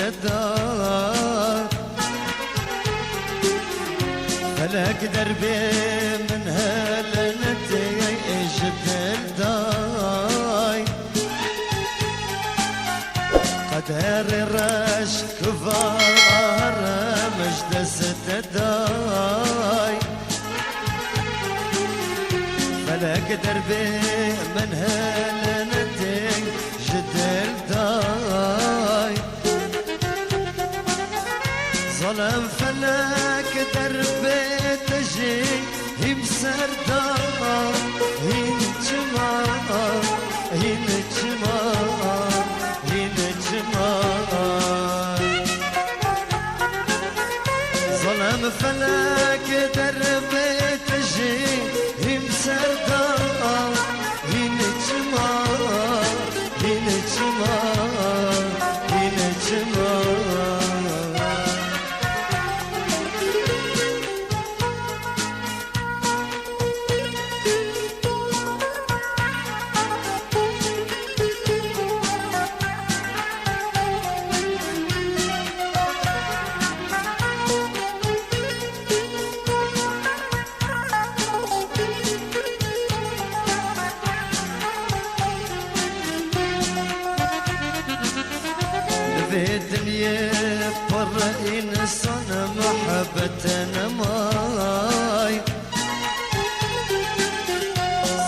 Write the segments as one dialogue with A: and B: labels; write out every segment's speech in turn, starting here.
A: الدار فلك دربي من هالنتي جد الداي قدر الرش كفار مجدس الداي فلك دربي من هالنتي جد الداي ظلم فلك دربي تجي يمسر دار هين جمار هين جمار هين جمار ظلم فلك دربي تجي يمسر دار هين جمار هين جمار هين جمار في الدنيا بر إنسان محبتنا ماي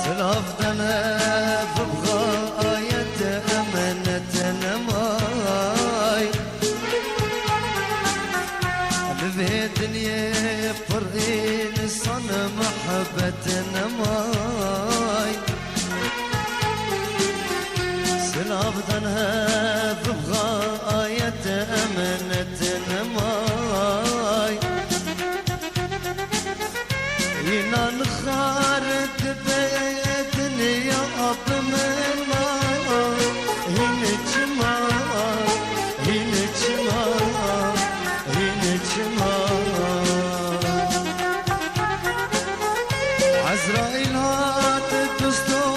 A: سلاف دنا ببغى آية أمانتنا ماي في الدنيا بر إنسان محبتنا ماي سلاف دنا ببغى آية أمانتنا ماي هنا نخارج بيتنا يا أب من ماي هنا جمال هنا جمال هنا جمال عزرائيل هات الدستور